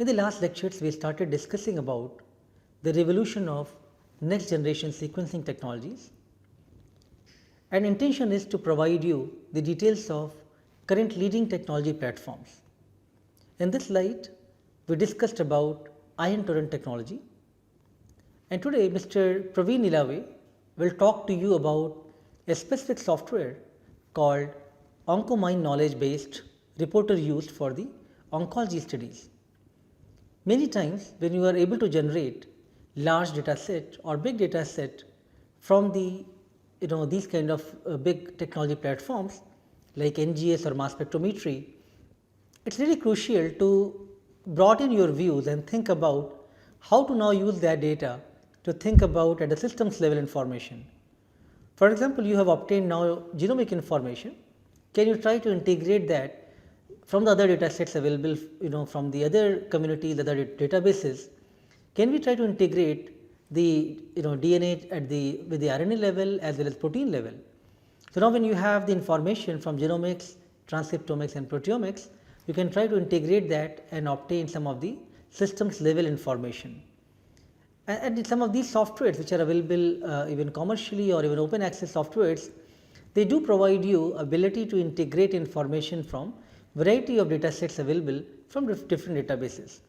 In the last lectures, we started discussing about the revolution of next generation sequencing technologies, and intention is to provide you the details of current leading technology platforms. In this light, we discussed about ion torrent technology, and today Mr. Praveen Nilave will talk to you about a specific software called OncoMine knowledge based reporter used for the oncology studies. Many times when you are able to generate large data set or big data set from the these kind of big technology platforms like NGS or mass spectrometry, it is really crucial to broaden your views and think about how to now use that data to think about at the systems level information. For example, you have obtained now genomic information. Can you try to integrate that from the other data sets available from the other communities, other databases? Can we try to integrate the DNA at the with the RNA level as well as protein level? So, now when you have the information from genomics, transcriptomics and proteomics, you can try to integrate that and obtain some of the systems level information. And some of these softwares which are available even commercially or even open access softwares, they do provide you ability to integrate information from variety of data sets available from different databases.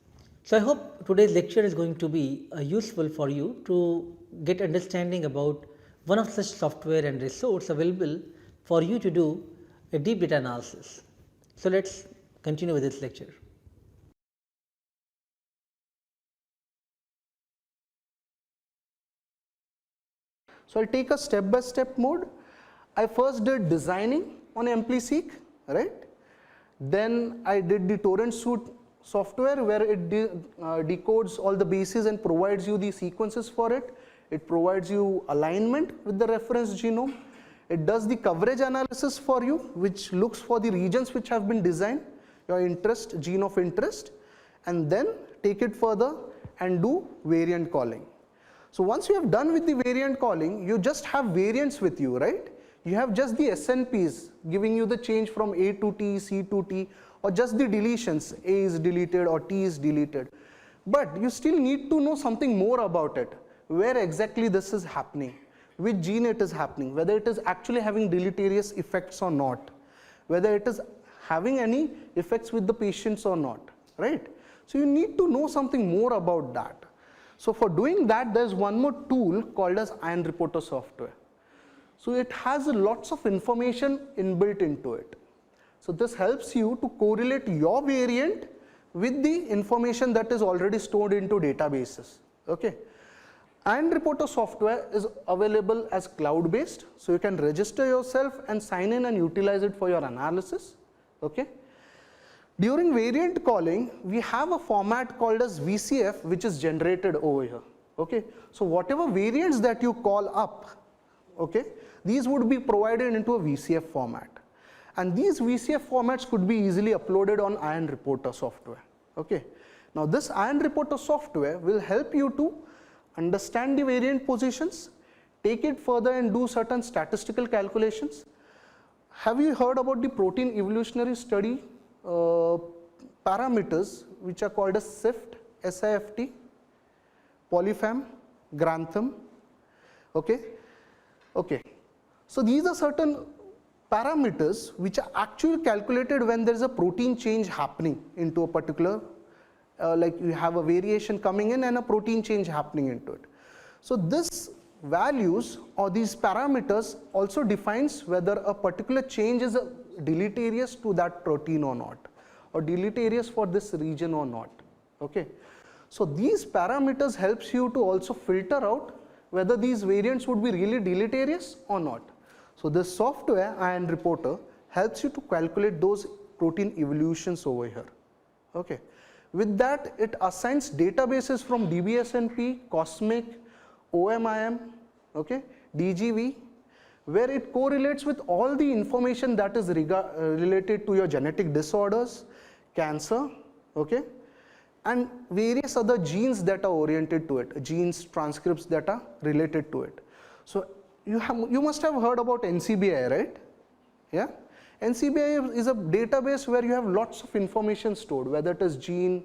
So, I hope today's lecture is going to be useful for you to get understanding about one of such software and resource available for you to do a deep data analysis. So, let us continue with this lecture. So, I will take a step by step mode. I first did designing on AmpliSeq, right. Then I did the torrent suite software where it decodes all the bases and provides you the sequences for it. It provides you alignment with the reference genome. It does the coverage analysis for you, which looks for the regions which have been designed, your interest, gene of interest, and then take it further and do variant calling. So, once you have done with the variant calling, you just have variants with you, right. You have just the SNPs giving you the change from A to T, C to T, or just the deletions, A is deleted or T is deleted. But you still need to know something more about it, where exactly this is happening, which gene it is happening, whether it is actually having deleterious effects or not, whether it is having any effects with the patients or not, right. So, you need to know something more about that. So, for doing that, there is one more tool called as ion reporter software. So, it has lots of information inbuilt into it. So, this helps you to correlate your variant with the information that is already stored into databases. Okay. Ion reporter software is available as cloud based. So, you can register yourself and sign in and utilize it for your analysis. Okay. During variant calling, we have a format called as VCF which is generated over here. Okay. So, whatever variants that you call up, okay, these would be provided into a VCF format, and these VCF formats could be easily uploaded on ion reporter software. Okay. Now, this ion reporter software will help you to understand the variant positions, take it further and do certain statistical calculations. Have you heard about the protein evolutionary study parameters which are called as SIFT, SIFT, polyphem, grantham? Okay. Okay. So, these are certain parameters which are actually calculated when there is a protein change happening into a particular, like you have a variation coming in and a protein change happening into it. So, this values or these parameters also defines whether a particular change is deleterious to that protein or not, or deleterious for this region or not. Okay. So, these parameters helps you to also filter out whether these variants would be really deleterious or not. So, this software ion reporter helps you to calculate those protein evolutions over here. Okay. With that, it assigns databases from DBSNP, Cosmic, OMIM, okay, DGV, where it correlates with all the information that is related to your genetic disorders, cancer, okay, and various other genes that are oriented to it, genes, transcripts that are related to it. So, you must have heard about NCBI, right? Yeah. NCBI is a database where you have lots of information stored, whether it is gene,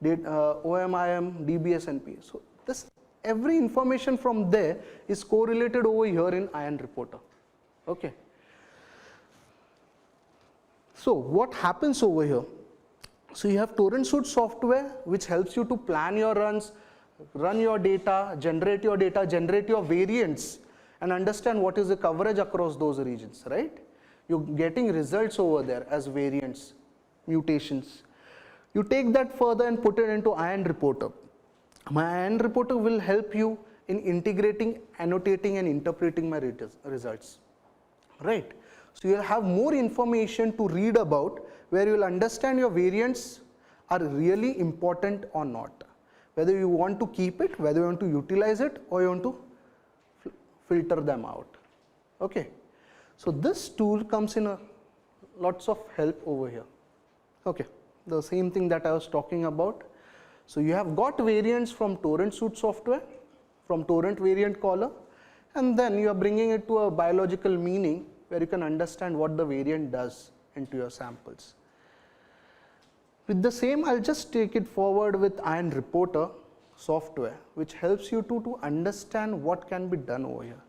OMIM, DBSNP. So this every information from there is correlated over here in ion reporter. Okay. So what happens over here? So you have torrent suite software which helps you to plan your runs, run your data, generate your variants, and understand what is the coverage across those regions, right? You're getting results over there as variants, mutations. You take that further and put it into ion reporter. My ion reporter will help you in integrating, annotating, and interpreting my results, right? So you'll have more information to read about, where you'll understand your variants are really important or not, whether you want to keep it, whether you want to utilize it, or you want to filter them out. Okay. So this tool comes in lots of help over here. Okay. The same thing that I was talking about. So you have got variants from torrent suite software, from torrent variant caller, and then you are bringing it to a biological meaning where you can understand what the variant does into your samples. With the same, I'll just take it forward with ion reporter software, which helps you to understand what can be done over here.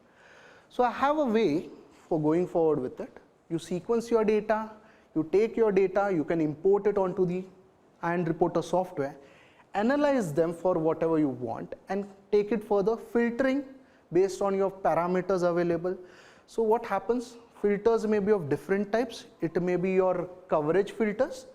So I have a way for going forward with it. You sequence your data, you take your data, you can import it onto the ion reporter software, analyze them for whatever you want, and take it further, filtering based on your parameters available. So what happens? Filters may be of different types. It may be your coverage filters.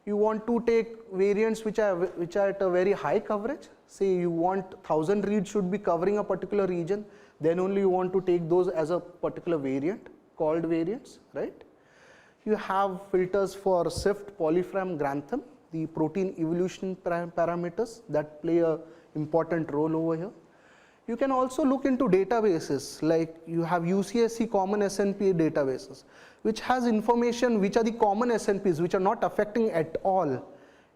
You want to take variants which are at a very high coverage. Say you want 1000 reads should be covering a particular region, then only you want to take those as a particular variant, called variants, right? You have filters for SIFT, polyphrem, grantham, the protein evolution parameters that play a important role over here. You can also look into databases, like you have UCSC common SNP databases, which has information which are the common SNPs which are not affecting at all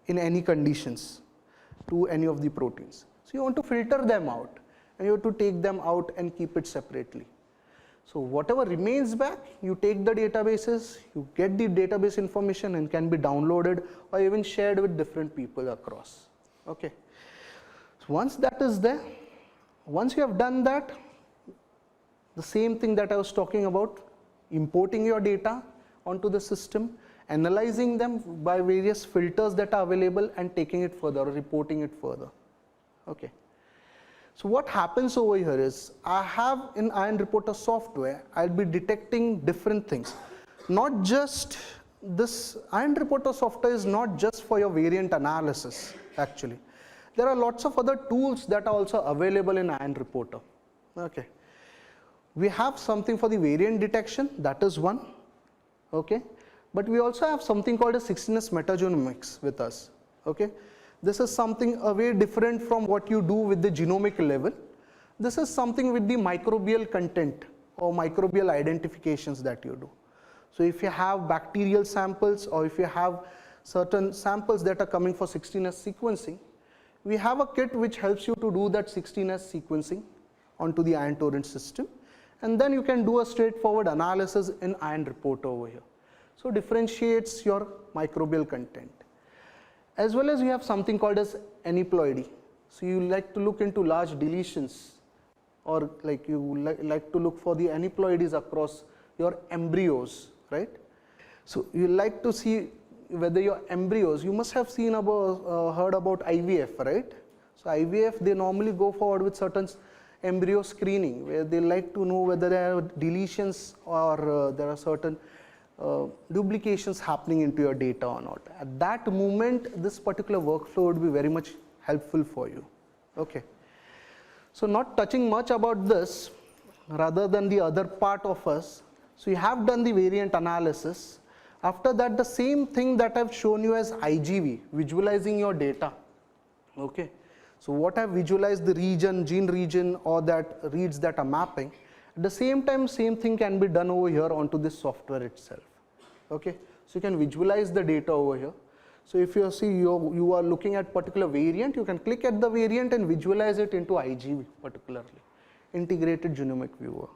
in any conditions to any of the proteins. So you want to filter them out, and you have to take them out and keep it separately. So whatever remains back, you take the databases, you get the database information, and can be downloaded or even shared with different people across. Okay. So once that is there, once you have done that, the same thing that I was talking about, importing your data onto the system, analyzing them by various filters that are available, and taking it further or reporting it further. Okay. So what happens over here is, I have in ion reporter software, I'll be detecting different things. Not just this ion reporter software is not just for your variant analysis actually. There are lots of other tools that are also available in ion reporter. Okay. We have something for the variant detection, that is one. Okay. But we also have something called a 16S metagenomics with us. Okay. This is something a way different from what you do with the genomic level. This is something with the microbial content or microbial identifications that you do. So if you have bacterial samples, or if you have certain samples that are coming for 16S sequencing, we have a kit which helps you to do that 16S sequencing onto the ion torrent system, and then you can do a straightforward analysis in ion reporter over here. So differentiates your microbial content. As well as you have something called as aneuploidy. So you like to look into large deletions, or like you like to look for the aneuploidies across your embryos, right? So you like to see whether your embryos, you must have seen about, heard about IVF, right? So IVF, they normally go forward with certain embryo screening, where they like to know whether there are deletions or there are certain duplications happening into your data or not. At that moment, this particular workflow would be very much helpful for you. Okay. So not touching much about this, rather than the other part of us. So you have done the variant analysis. After that, the same thing that I've shown you as IGV, visualizing your data. Okay. So what I've visualized, the region, gene region, or that reads that are mapping. At the same time, same thing can be done over here onto this software itself. Okay. So you can visualize the data over here. So if you see you are looking at particular variant, you can click at the variant and visualize it into IGV particularly, integrated genomic viewer.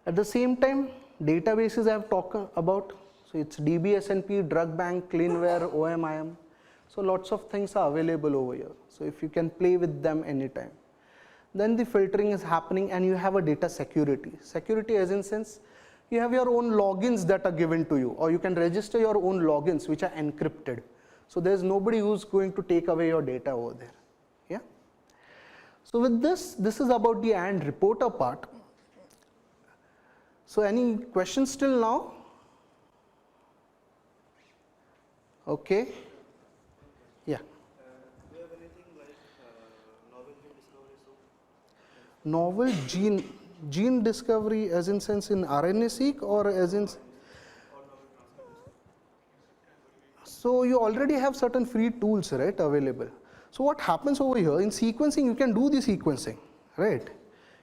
At the same time, databases I have talked about. So it's DBSNP, Drug Bank, CleanWare, OMIM. So lots of things are available over here. So if you can play with them anytime. Then the filtering is happening and you have a data security. Security as in sense, you have your own logins that are given to you, or you can register your own logins which are encrypted. So there's nobody who's going to take away your data over there. Yeah. So with this is about the and reporter part. So any questions till now? Okay. Yeah. Do you have anything like novel gene discovery? Novel gene discovery as in sense in RNA-seq or as in? So you already have certain free tools, right, available. So what happens over here in sequencing, you can do the sequencing, right?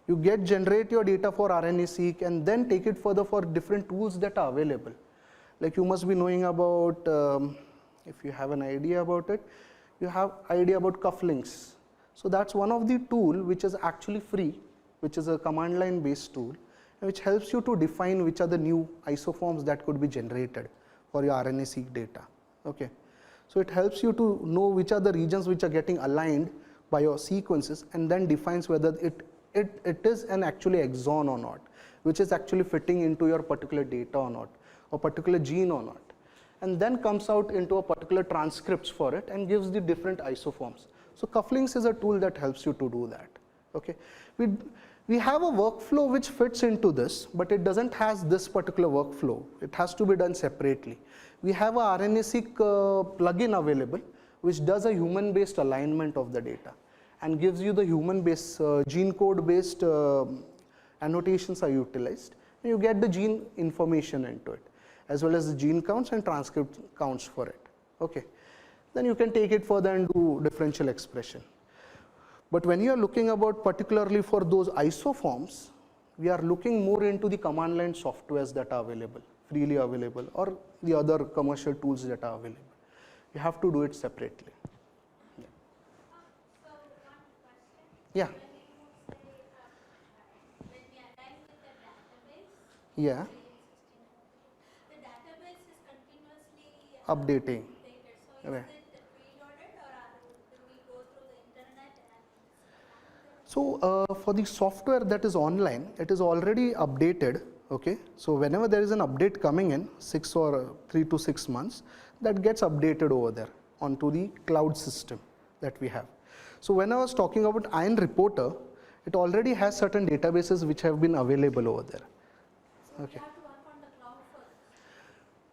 You generate your data for RNA-seq and then take it further for different tools that are available. Like you must be knowing about, if you have an idea about it, you have idea about cufflinks. So that's one of the tool which is actually free, which is a command line based tool, which helps you to define which are the new isoforms that could be generated for your RNA-seq data. Okay. So it helps you to know which are the regions which are getting aligned by your sequences and then defines whether it is an actually exon or not, which is actually fitting into your particular data or not, or particular gene or not, and then comes out into a particular transcripts for it and gives the different isoforms. So cufflinks is a tool that helps you to do that. Okay. We have a workflow which fits into this, but it doesn't has this particular workflow. It has to be done separately. We have a RNA-seq plugin available which does a human-based alignment of the data and gives you the human-based gene code-based annotations are utilized. And you get the gene information into it, as well as the gene counts and transcript counts for it. Okay. Then you can take it further and do differential expression. But when you are looking about particularly for those isoforms, we are looking more into the command line softwares that are available, freely available, or the other commercial tools that are available. You have to do it separately. Yeah. So one question. Yeah. When you say when we align with the database, Yeah. the database is continuously Updating. updated. So Right. is it preloaded or do we go through the internet and? So for the software that is online, it is already updated. Okay. So whenever there is an update coming in, 3 to 6 months, that gets updated over there onto the cloud system that we have. So when I was talking about Iron Reporter, it already has certain databases which have been available over there. Okay. You have to work on the cloud first.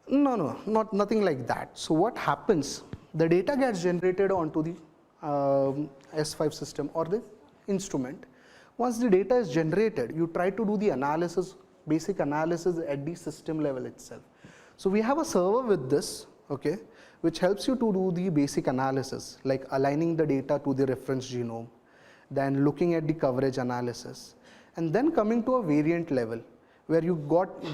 No, nothing like that. So what happens, the data gets generated onto the S5 system or the instrument. Once the data is generated, you try to do the analysis, basic analysis at the system level itself. So we have a server with this, okay, which helps you to do the basic analysis, like aligning the data to the reference genome, then looking at the coverage analysis, and then coming to a variant level where you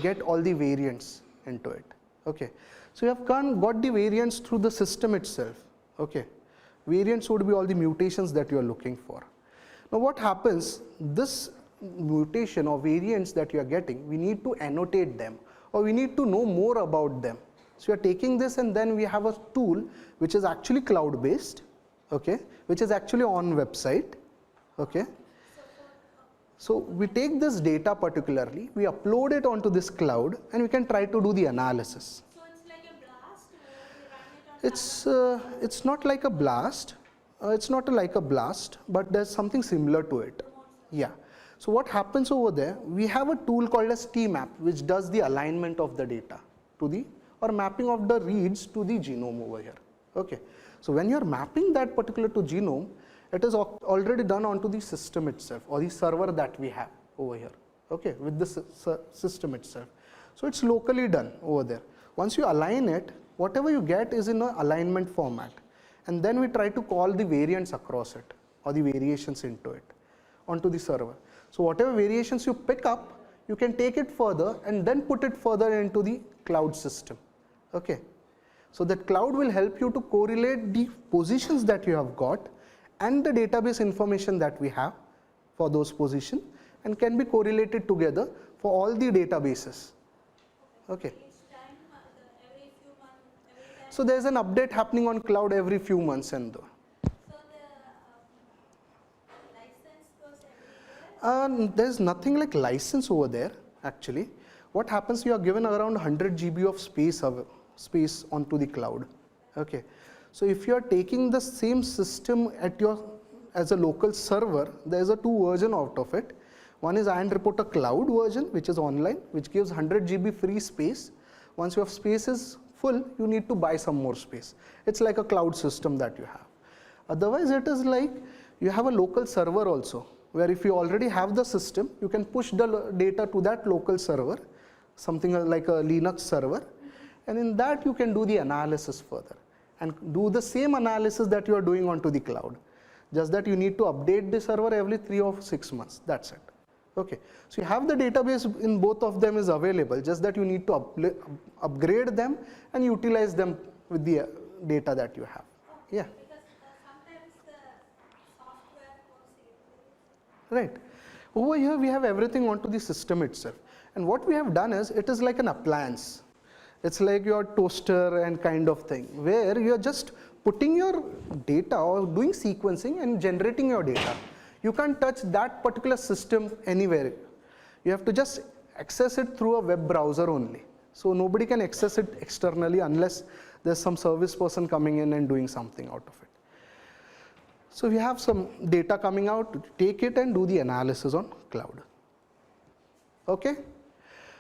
get all the variants into it. Okay. So you have got the variants through the system itself. Okay. Variants would be all the mutations that you are looking for. Now what happens, this mutation or variants that you are getting, we need to annotate them or we need to know more about them. So you are taking this and then we have a tool which is actually cloud based, okay, which is actually on website. Okay. So we take this data particularly, we upload it onto this cloud and we can try to do the analysis. So it's like a blast where we run it on It's not like a blast. It's not like a blast, but there's something similar to it. Yeah. So what happens over there? We have a tool called as tmap, which does the alignment of the data to the or mapping of the reads to the genome over here. Okay. So when you're mapping that particular to genome, it is already done onto the system itself or the server that we have over here. Okay, with the system itself. So it's locally done over there. Once you align it, whatever you get is in an alignment format. And then we try to call the variants across it or the variations into it onto the server. So whatever variations you pick up, you can take it further and then put it further into the cloud system. Okay. So that cloud will help you to correlate the positions that you have got and the database information that we have for those positions and can be correlated together for all the databases. Okay. each time, every few months, every time. So there is an update happening on cloud every few months and So the license goes everywhere? there is nothing like license over there actually. What happens, you are given around 100 GB of space onto the cloud. Okay. So if you are taking the same system at your as a local server, there is a 2 version out of it. One is Iron Reporter Cloud version, which is online, which gives 100 GB free space. Once your space is full, you need to buy some more space. It's like a cloud system that you have. Otherwise, it is like you have a local server also, where if you already have the system, you can push the data to that local server, something like a Linux server, and in that you can do the analysis further and do the same analysis that you are doing onto the cloud. Just that you need to update the server every 3 or 6 months, that's it. Okay. So you have the database in both of them is available, just that you need to upgrade them and utilize them with the data that you have. Yeah. Because sometimes the software goes in. Right. Over here we have everything onto the system itself. And what we have done is, it is like an appliance. It's like your toaster and kind of thing, where you are just putting your data or doing sequencing and generating your data. You can't touch that particular system anywhere. You have to just access it through a web browser only. So nobody can access it externally unless there's some service person coming in and doing something out of it. So we have some data coming out, take it and do the analysis on cloud. Okay.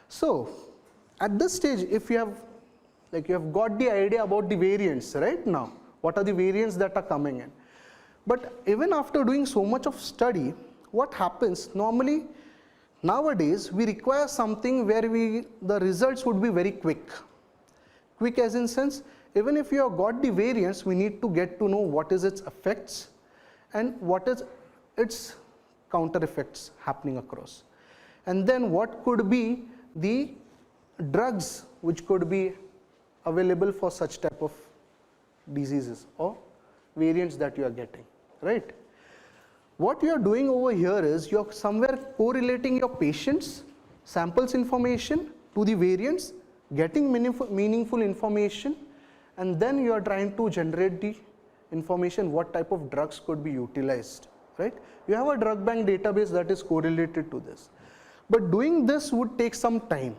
So at this stage, if you have got the idea about the variants right now, what are the variants that are coming in. But even after doing so much of study, what happens normally nowadays, we require something where the results would be very quick. Quick as in sense, even if you have got the variants, we need to get to know what is its effects and what is its counter effects happening across. And then what could be the drugs which could be available for such type of diseases or variants that you are getting, right? What you are doing over here is you are somewhere correlating your patients' samples information to the variants, getting meaningful information, and then you are trying to generate the information what type of drugs could be utilized, right? You have a drug bank database that is correlated to this. But doing this would take some time,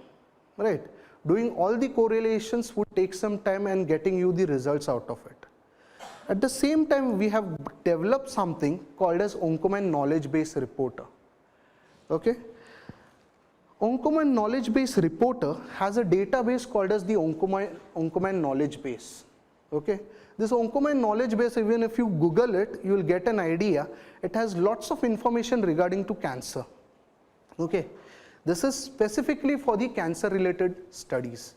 right? Doing all the correlations would take some time and getting you the results out of it. At the same time, we have developed something called as Oncoman Knowledge Base Reporter. Okay? Oncoman Knowledge Base Reporter has a database called as the Oncoman Knowledge Base. Okay? This Oncoman Knowledge Base, even if you Google it, you will get an idea. It has lots of information regarding to cancer. Okay? This is specifically for the cancer related studies,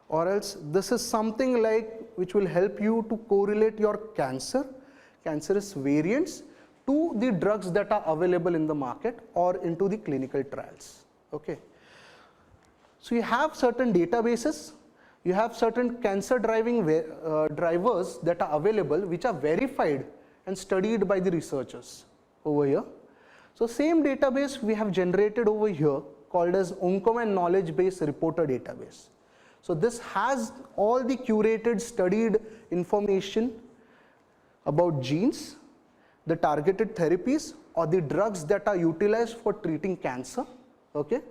or else this is something like which will help you to correlate your cancerous variants to the drugs that are available in the market or into the clinical trials. Okay. So you have certain databases, you have certain cancer driving drivers that are available which are verified and studied by the researchers over here. So same database we have generated over here called as Oncoman Knowledge Base Reporter database. So this has all the curated, studied information about genes, the targeted therapies or the drugs that are utilized for treating cancer. Okay?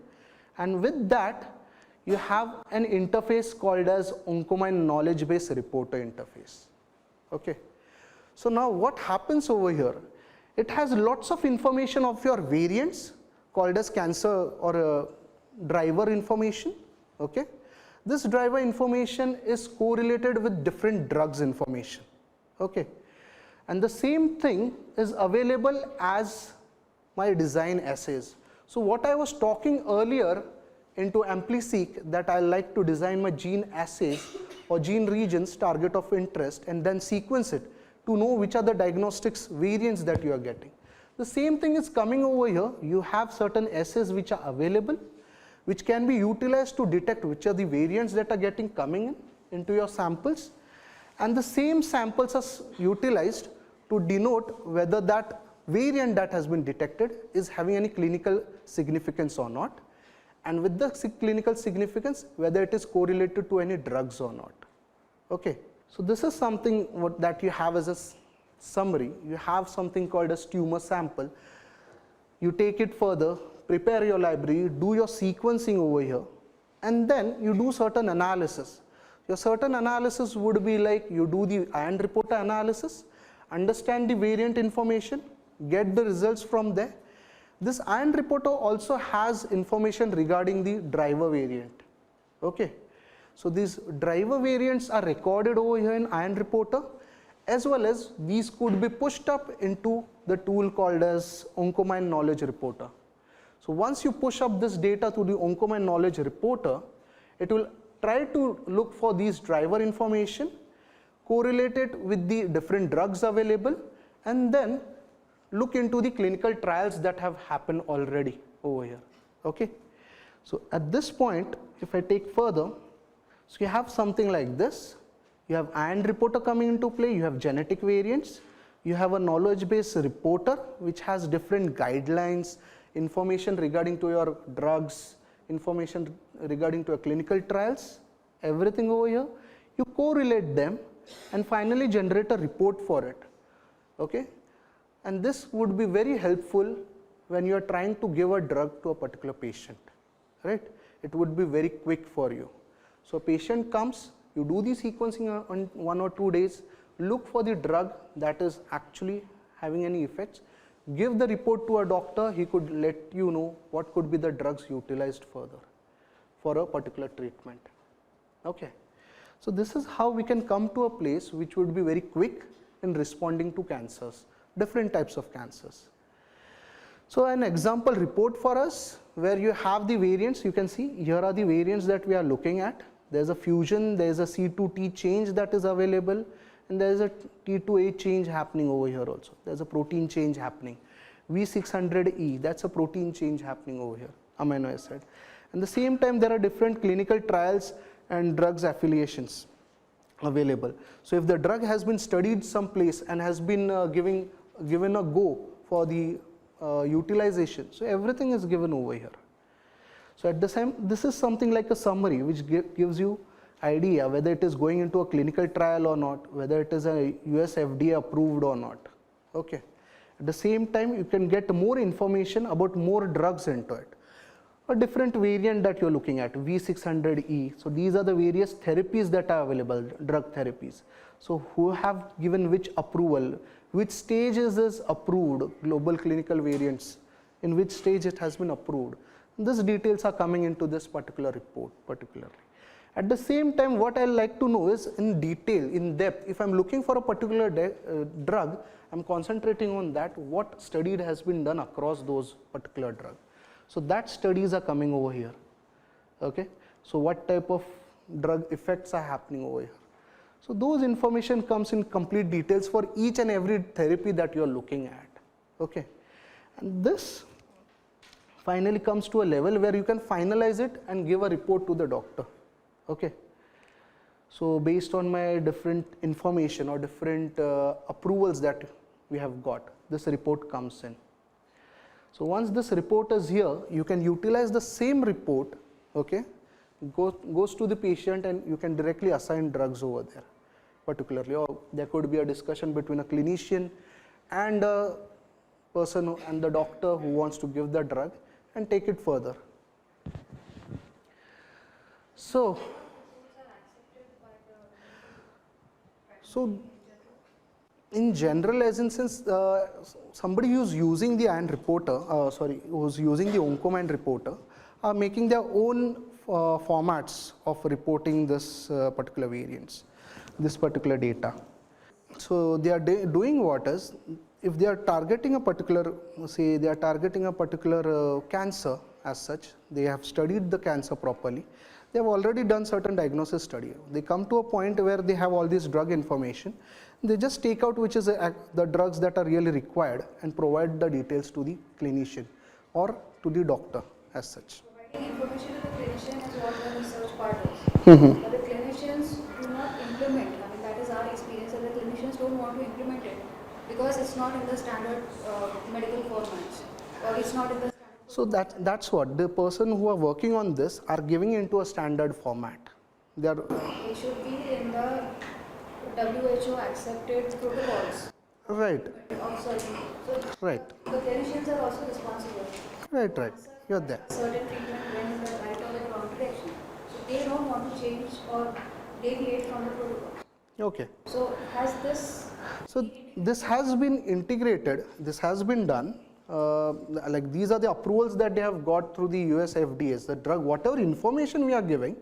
And with that, you have an interface called as Oncoman Knowledge Base Reporter interface. Okay? So now what happens over here? It has lots of information of your variants called as cancer or driver information. Okay? This driver information is correlated with different drugs information. Okay? And the same thing is available as my design assays. So what I was talking earlier into AmpliSeq, that I like to design my gene assays or gene regions target of interest and then sequence it to know which are the diagnostics variants that you are getting. The same thing is coming over here. You have certain assays which are available, which can be utilized to detect which are the variants that are getting coming into your samples, and the same samples are utilized to denote whether that variant that has been detected is having any clinical significance or not, and with the clinical significance whether it is correlated to any drugs or not. Okay. So this is something that you have as a summary. You have something called as tumor sample. You take it further, prepare your library, do your sequencing over here, and then you do certain analysis. Your certain analysis would be like you do the ion reporter analysis, understand the variant information, get the results from there. This ion reporter also has information regarding the driver variant. Okay. So these driver variants are recorded over here in ion reporter, as well as these could be pushed up into the tool called as Oncomine Knowledge Reporter. So once you push up this data to the Oncomine Knowledge Reporter, it will try to look for these driver information, correlate it with the different drugs available, and then look into the clinical trials that have happened already over here. Okay. So at this point, if I take further, so you have something like this. You have ion reporter coming into play, you have genetic variants, you have a knowledge base reporter which has different guidelines, information regarding to your drugs, information regarding to your clinical trials, everything over here. You correlate them and finally generate a report for it. Okay. And this would be very helpful when you are trying to give a drug to a particular patient, right? It would be very quick for you. So a patient comes, you do the sequencing on 1 or 2 days, look for the drug that is actually having any effects, give the report to a doctor, he could let you know what could be the drugs utilized further for a particular treatment. Okay. So this is how we can come to a place which would be very quick in responding to cancers, different types of cancers. So an example report for us where you have the variants, you can see here are the variants that we are looking at. There's a fusion, there's a C2T change that is available, and there's a T2A change happening over here also. There's a protein change happening. V600E, that's a protein change happening over here, amino acid. At the same time, there are different clinical trials and drugs affiliations available. So if the drug has been studied someplace and has been given a go for the utilization, so everything is given over here. So at the same, this is something like a summary which gives you idea whether it is going into a clinical trial or not, whether it is a US FDA approved or not. Okay. At the same time, you can get more information about more drugs into it. A different variant that you're looking at, V600E. So these are the various therapies that are available, drug therapies. So who have given which approval, which stage is this approved, global clinical variants, in which stage it has been approved. These details are coming into this particular report particularly. At the same time, what I like to know is in detail, in depth, if I am looking for a particular drug, I am concentrating on that, what study has been done across those particular drugs. So that studies are coming over here. Okay. So what type of drug effects are happening over here. So those information comes in complete details for each and every therapy that you are looking at. Okay. And this finally comes to a level where you can finalize it and give a report to the doctor. Okay. So based on my different information or different approvals that we have got, this report comes in. So once this report is here, you can utilize the same report, okay, goes to the patient and you can directly assign drugs over there particularly, or there could be a discussion between a clinician and a person and the doctor who wants to give the drug and take it further. So in general, as in since somebody who is using the ion reporter, who's using the Oncomine reporter, are making their own formats of reporting this particular variants, this particular data. So they are doing what is, if they are targeting a particular, say they are targeting a particular cancer as such, they have studied the cancer properly, they have already done certain diagnosis study. They come to a point where they have all this drug information, they just take out which is the drugs that are really required and provide the details to the clinician or to the doctor as such. Providing information to the clinician is what the research part is. But the clinicians do not implement. I mean, that is our experience, that the clinicians don't want to implement it because it's not in the standard medical formats, or it's not in the standard. So that's what the person who are working on this are giving into a standard format. They should be in the WHO accepted protocols Right, of surgery. So right, the clinicians are also responsible. right, you're there. Certain treatment went in the right or the wrong direction. So they don't want to change or deviate from the protocol. Okay. So has this So this has been integrated, this has been done, like these are the approvals that they have got through the US FDAs. The drug, whatever information we are giving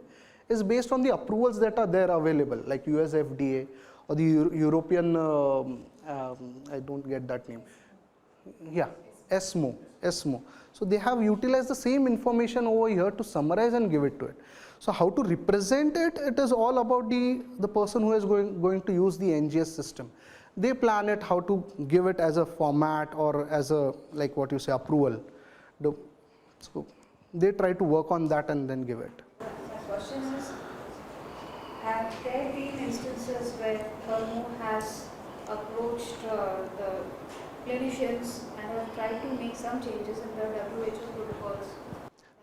is based on the approvals that are there available, like US FDA or the European, I don't get that name, yeah, ESMO. So they have utilized the same information over here to summarize and give it to it. So how to represent it, it is all about the person who is going to use the NGS system. They plan it how to give it as a format or as a, like what you say, approval. So they try to work on that and then give it. my question is, have there been instances where Thermo has approached the clinicians and have tried to make some changes in the WHO protocols?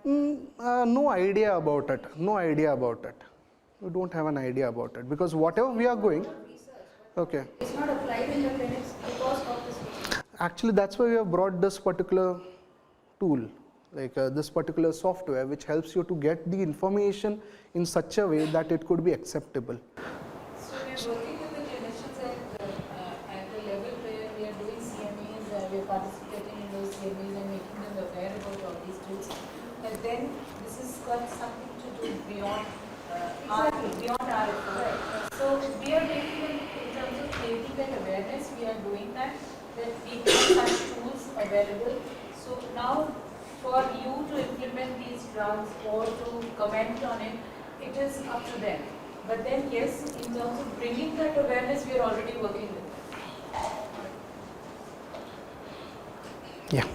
No idea about it. No idea about it. We don't have an idea about it because whatever we are going, okay. It's not applied in the clinics because of this reason. Actually, that's why we have brought this particular tool, like this particular software, which helps you to get the information in such a way that it could be acceptable. So we are working with the clinicians at the level where we are doing CMEs, we are participating in those CMEs and making them aware about all these tools. But then this has got something to do beyond our effort. So we are making in terms of creating that awareness, we are doing that we have such tools available. So now for you to implement these drugs or to comment on it, it is up to them. But then yes, in terms of bringing that awareness, we are already working with them. Yeah.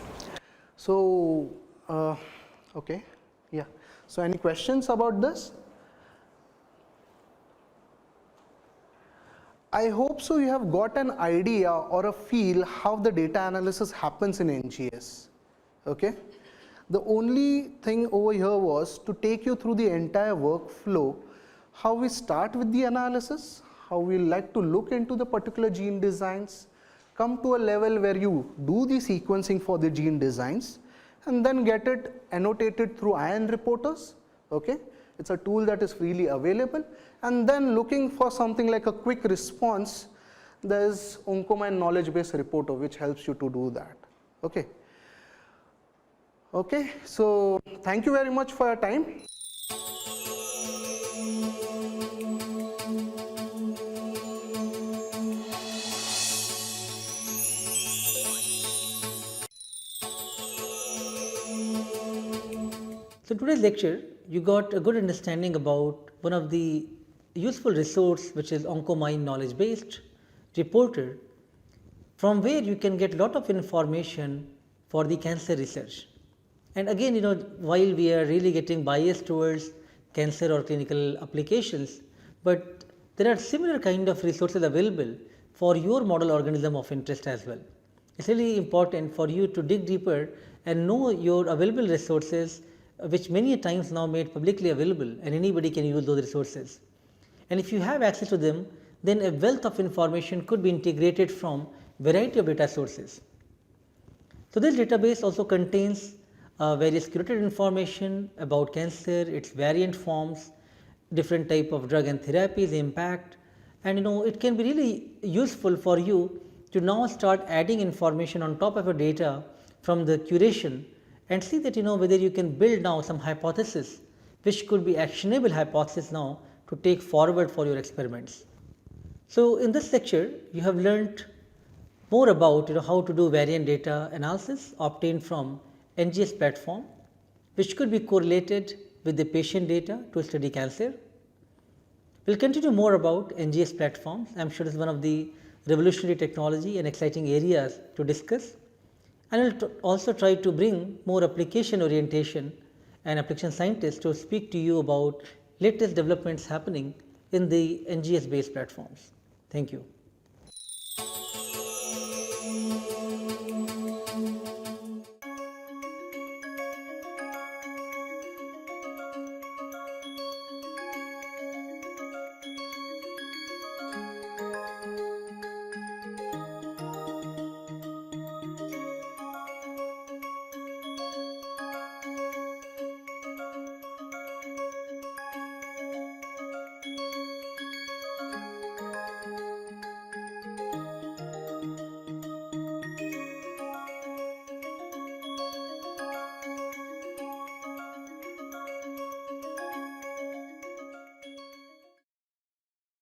So, okay. Yeah. So, any questions about this? I hope so you have got an idea or a feel how the data analysis happens in NGS. Okay. The only thing over here was to take you through the entire workflow, how we start with the analysis, how we like to look into the particular gene designs, come to a level where you do the sequencing for the gene designs and then get it annotated through ion reporters. Okay. It's a tool that is freely available, and then looking for something like a quick response, there is Oncomine knowledge base reporter which helps you to do that. Okay. Okay, so thank you very much for your time. So today's lecture, you got a good understanding about one of the useful resource, which is Oncomine knowledge based reporter, from where you can get a lot of information for the cancer research. And again, while we are really getting biased towards cancer or clinical applications, but there are similar kind of resources available for your model organism of interest as well. It's really important for you to dig deeper and know your available resources, which many times now made publicly available, and anybody can use those resources. And if you have access to them, then a wealth of information could be integrated from variety of data sources. So this database also contains various curated information about cancer, its variant forms, different type of drug and therapies, impact, and it can be really useful for you to now start adding information on top of your data from the curation and see that whether you can build now some hypothesis which could be actionable hypothesis now to take forward for your experiments. So in this lecture you have learnt more about how to do variant data analysis obtained from NGS platform, which could be correlated with the patient data to study cancer. We will continue more about NGS platforms. I am sure this is one of the revolutionary technology and exciting areas to discuss. And we will also try to bring more application orientation and application scientists to speak to you about latest developments happening in the NGS based platforms. Thank you.